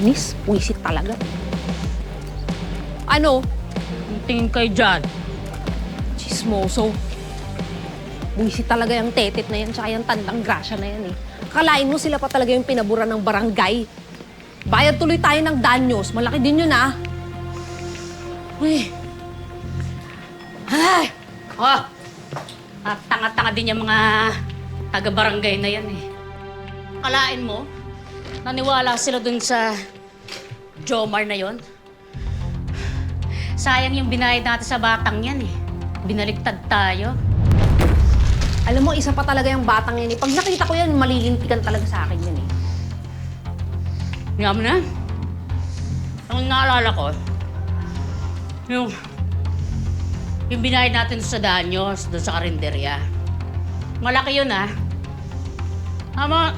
Nakakainis. Puwisit talaga. Ano? Ang tingin kayo dyan. Chismoso. Buwisit talaga yung tetet na yan, tsaka yung tandang grasya na yan eh. Kalain mo sila pa talaga yung pinaburan ng barangay. Bayad tuloy tayo ng danyos. Malaki din yun ah. Uy. Ay! Oh! Tanga-tanga din yung mga taga-barangay na yan eh. Kalain mo, naniwala sila dun sa Jomar na yon. Sayang yung binayad natin sa batang yan eh. Binaligtad tayo. Alam mo, isa pa talaga yung batang yan eh. Pag nakita ko yan, malilintikan talaga sa akin yan eh. Nga mo na. Ang naalala ko, yung binayad natin sa Danyos, doon sa karinderya. Malaki yun ah. Ama,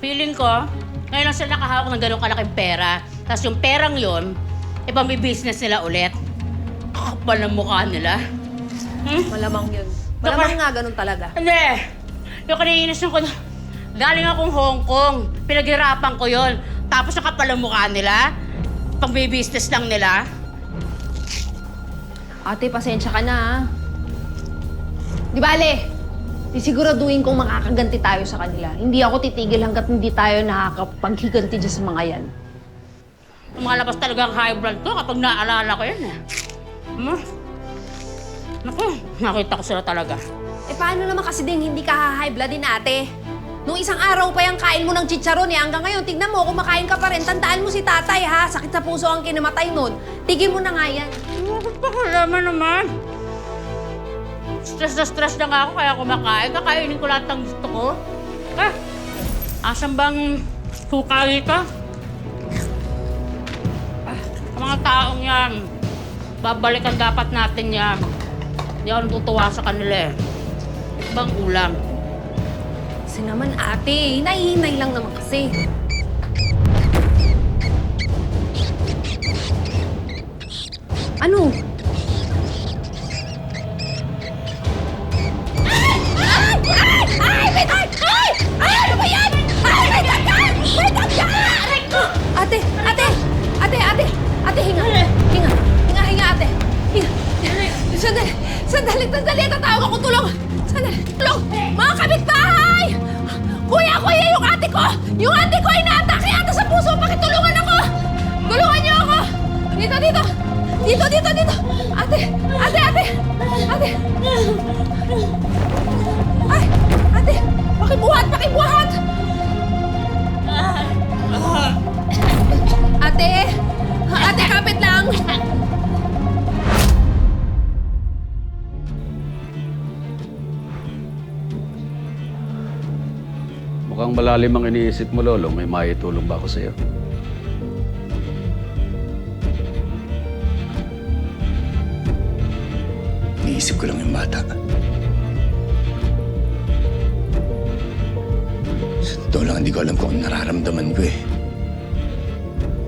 feeling ko, ngayon lang sila nakahawak ng ganong kalaking pera. Tapos yung perang yun, ipambibusiness nila ulit. Kakapal ng mukha nila. Malamang yun. Malamang nga ganun talaga. Hindi! Yung kaniinis ko, galing akong Hong Kong. Pinaghirapan ko yun. Tapos nakapal ang mukha nila. Pang-business lang nila. Ate, pasensya ka na ah. Di bale, sisiguraduhin kong makakaganti tayo sa kanila. Hindi ako titigil hanggat hindi tayo nakakapaghiganti dyan sa mga yan. Lumalabas talaga ang high blood ko kapag naalala ko yun eh. Naku, nakita ko sila talaga. Eh paano naman kasi din hindi ka high blood din ate? Nung isang araw pa yung kain mo ng chicharon eh, hanggang ngayon, tignan mo, kumakain ka pa rin. Tandaan mo si tatay ha, sakit sa puso ang kinamatay nun. Tigil mo na nga yan. Bakit pa kalaman naman? Stress na stress na nga ako kaya kumakain. Kakainin ko lahat ng gusto ko. Asan bang suka dito? Sa mga taong yan, babalikan dapat natin yan. Hindi ako natutuwa sa kanila eh. Ibang ulam. Kasi naman ate, hinahinay lang naman kasi. Ano? Ano ba yan? Ate, hinga, ate. Sandali, tatawag ako, tulong. Sandali, tulong. Mga kapitbahay! Kuya, yung ate ko! Yung ate ko ay naatake ata sa puso. Pakitulungan ako! Tulungan niyo ako! Dito! Ate! Ay! Ate! Pakibuhat! Ate, kapit lang! Mukhang malalim ang iniisip mo, Lolo. May maitulong ba ako sa'yo? Iniisip ko lang yung bata. Sa totoo lang, hindi ko alam kung ano nararamdaman ko eh.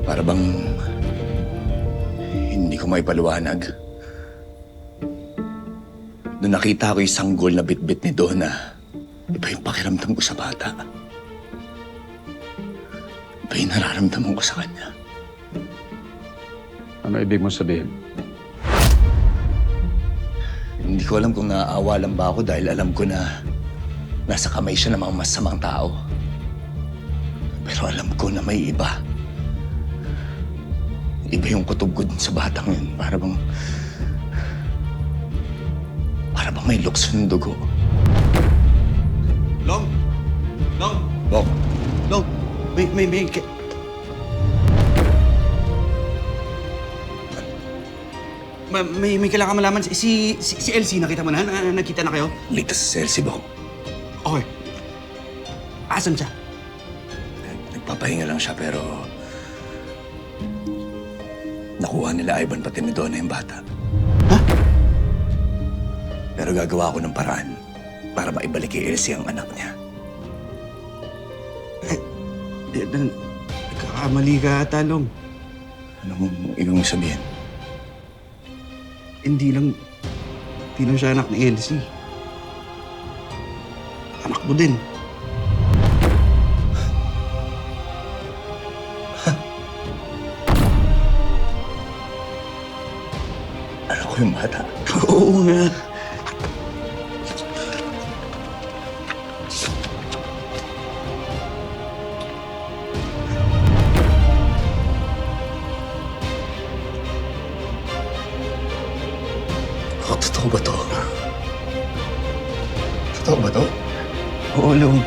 Para bang hindi ko maipaliwanag. Noong nakita ko yung sanggol na bitbit ni Donna, iba yung pakiramdam ko sa bata. Iba yung nararamdaman ko sa kanya. Ano ibig mo sabihin? Hindi ko alam kung naaawa lang ba ako dahil alam ko na nasa kamay siya ng mga masamang tao. Pero alam ko na may iba. Iba yung kutob ko dun sa batang yun. Para bang may lukso ng dugo. Long! Bok, Long! May... May kailangan malaman. Si Elsie, nakita mo na? Nakita na kayo? ligtas sa Elsie, Bok. Okay. Asan siya? Nagpapahinga lang siya pero nakuha nila Ivan pati ni Donna yung bata. Ha? Pero gagawa ko ng paraan para maibalik kay Elsie ang anak niya. Nagkakamali ka ata, Long. Ano mong ibig mong sabihin? Hindi lang siya anak ni Elsie. Anak mo din. ko yung bata. Oo nga. Oh, totoo ba to? Totoo ba to? Oo, Long.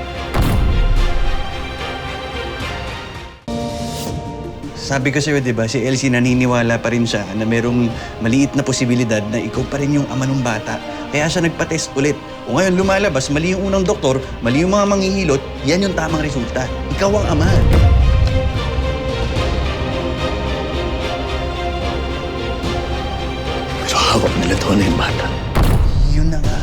Sabi ko sa'yo, di ba, si Elsie naniniwala pa rin siya na merong maliit na posibilidad na ikaw pa rin yung ama ng bata. Kaya siya nagpa-test ulit. O ngayon lumalabas, mali yung unang doktor, mali yung mga manghihilot, yan yung tamang resulta. Ikaw ang ama. Pero hawak nila to na yung bata. Yun na nga.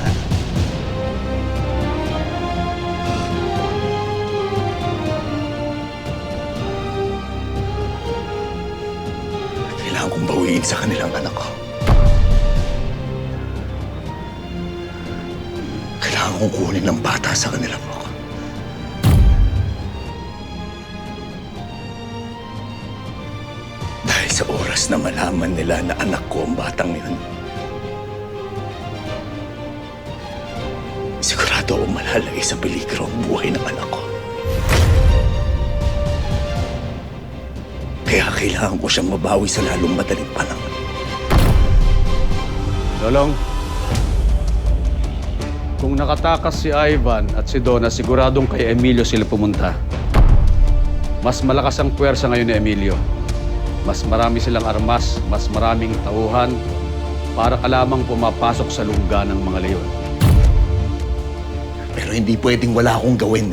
Kailangan kong bawiin sa kanilang anak ko. Kailangan kong kunin ng bata sa kanila po. Dahil sa oras na malaman nila na anak ko ang batang yun, sigurado akong malalagay sa peligro ang buhay ng anak ko. Kaya kailangan ko siyang mabawi sa lalong madaling panahon. Lolong, kung nakatakas si Ivan at si Donna, siguradong kay Emilio sila pumunta. Mas malakas ang puwersa ngayon ni Emilio. Mas marami silang armas, mas maraming tauhan para ka lamang pumapasok sa lungga ng mga leon. Pero hindi pwedeng wala akong gawin.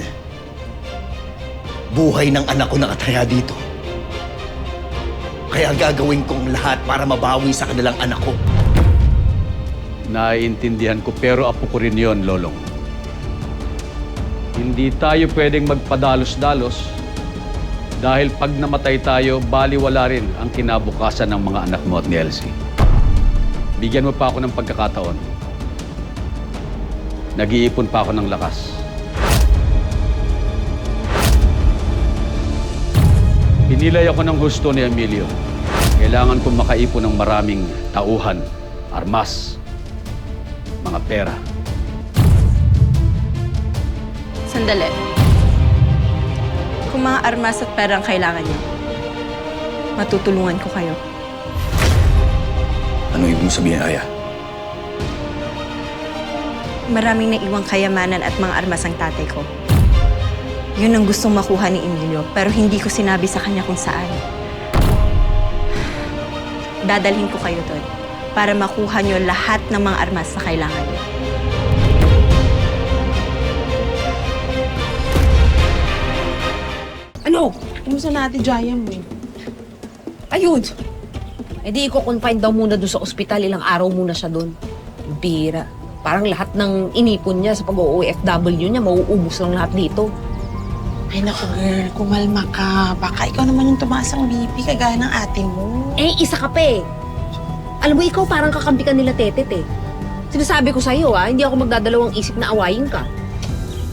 Buhay ng anak ko nakataya dito. Kaya gagawin kong lahat para mabawi sa kanilang anak ko. Naiintindihan ko pero apo ko rin yon, Lolong. Hindi tayo pwedeng magpadalos-dalos dahil pag namatay tayo, baliwala rin ang kinabukasan ng mga anak mo at ni Elsie. Bigyan mo pa ako ng pagkakataon. Nag-iipon pa ako ng lakas. Pinilay ako ng gusto ni Emilio. Kailangan kong makaipon ng maraming tauhan, armas, mga pera. Sandali. Kung mga armas at pera ang kailangan niyo, matutulungan ko kayo. Ano ibig mong sabihin, Aya? Maraming naiwang kayamanan at mga armas ang tatay ko. Yun ang gustong makuha ni Emilio, pero hindi ko sinabi sa kanya kung saan. Dadalhin ko kayo doon para makuha niyo lahat ng mga armas na kailangan niyo. Ano? Kumusta na Ate Jaya mo? Ayun. Eh di i-confine daw muna doon sa ospital. Ilang araw muna siya doon. Bira. Parang lahat ng inipon niya sa pag-OFW niya, mauubos lang lahat dito. Ay naku girl, kumalma ka. Baka ikaw naman yung tumaas ang BP kagaya ng ate mo. Eh, isa ka pa eh. Alam mo, ikaw parang kakampi ka nila Tetet eh. Sinasabi ko sa'yo hindi ako magdadalawang isip na awayin ka.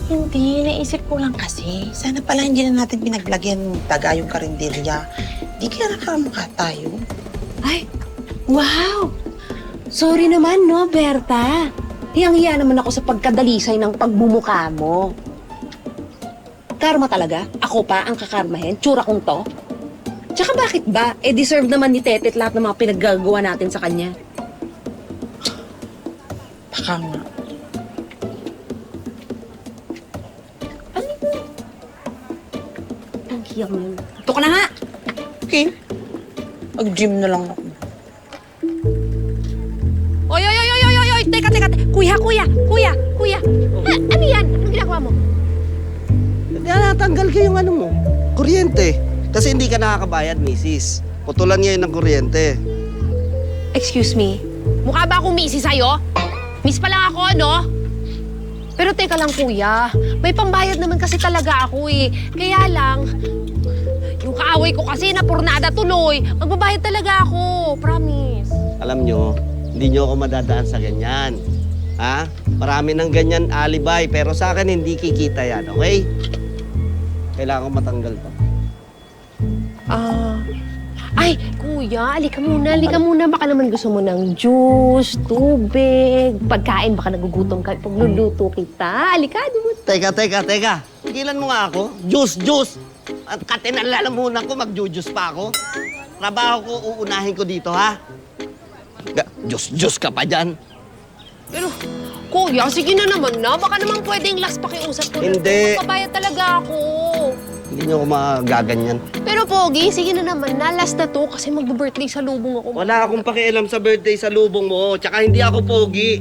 Hindi, naisip ko lang kasi. Sana pala hindi na natin pinaglagyan daga yung karinderya. Di kaya nakamukha tayo. Ay, wow! Sorry naman, no, Berta? Hiyang-hiya naman ako sa pagkadalisay ng pagbumuka mo. Karma talaga? Ako pa ang kakarmahin? Tsura kong to? Tsaka bakit ba? Eh, deserve naman ni Tetet lahat ng mga pinaggagawa natin sa kanya. Baka nga. Ang hiyang yun. Ito ka na nga! Okay. Mag-gym na lang ako. Oy, oy, oy, oy, oy, oy, oy! Teka! Kuya! Ano yan? Anong ginagawa mo? Natanggal ko yung ano mo, kuryente. Kasi hindi ka nakakabayad, misis. Putulan ngayon ng kuryente. Excuse me? Mukha ba akong misi sa'yo? Miss pa lang ako, no? Pero teka lang, kuya. May pambayad naman kasi talaga ako eh. Kaya lang, yung kaaway ko kasi napurnada tuloy. Magbabayad talaga ako. Promise. Alam nyo, hindi nyo ako madadaan sa ganyan. Ha? Marami ng ganyan alibay, pero sa akin hindi kikita yan, okay? Kailangan ko matanggal to. Ay, kuya, alika muna. Baka naman gusto mo ng juice, tubig, pagkain. Baka nagugutom ka. Pagluluto kita. Alika, dumut. Teka. Tigilan mo nga ako. Juice. At katinalalamunan ko, mag-juice pa ako. Trabaho ko, uunahin ko dito, ha? Juice ka pa dyan. Pero, kuya, sige na naman na. Baka naman pwedeng last pakiusap ko. Hindi. Magpabayad talaga ako. Hindi niyo ako magaganyan. Pero, Pogi, sige na naman na. Last na to kasi mag-birthday sa lubong ako. Wala akong pakialam sa birthday sa lubong mo. Tsaka hindi ako pogi.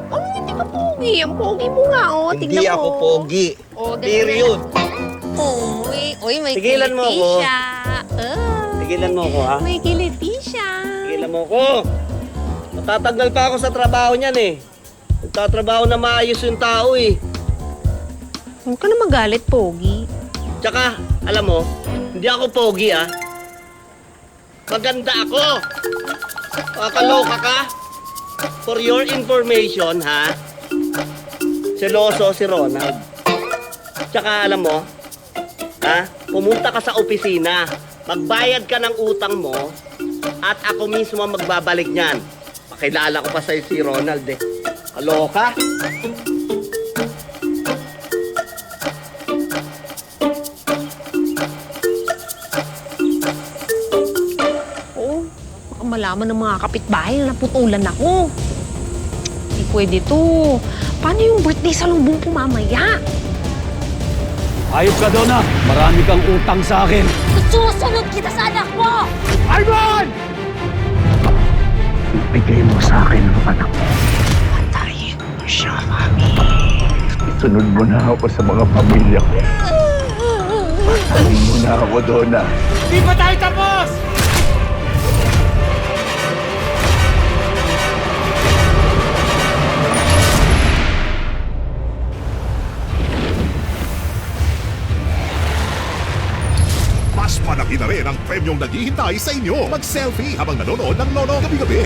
Ano hindi ka Pogi? Ang Pogi mo nga, oh. Tignan Hindi mo. ako pogi. Oh, ganun Period. Uy, may Tigilan mo kiliti ako. siya. Tigilan mo ako, ha? May kiliti siya. Tigilan mo ako. Matatanggal pa ako sa trabaho niyan, eh. Nagtatrabaho na maayos yung tao, eh. Huwag ka na magalit, Pogi. Tsaka, alam mo, hindi ako pogi, ah. Maganda ako. Kakaloka ka. For your information, ha? Seloso si Ronald. Tsaka, alam mo, ha? Pumunta ka sa opisina. Magbayad ka ng utang mo. At ako mismo ang magbabalik niyan. Pakilala ko pa sa'yo si Ronald, eh. Kaloka? Oo. Baka malaman ng mga kapitbahay na naputulan ako. Hindi pwede to. Paano yung birthday sa lubong ko mamaya? Ayop ka, Donna. Marami kang utang sa akin. Susunod kita sa anak mo! Ivan! Ibigay mo sa akin ang anak mo. Patayin mo siya, Mami. Isunod mo na ako sa mga pamilya ko. Patayin mo na ako, Donna. Di pa tayo tapos! Mas malaki na rin ang premyong naghihintay sa inyo. Mag-selfie habang nanonood ng Nono gabi-gabi.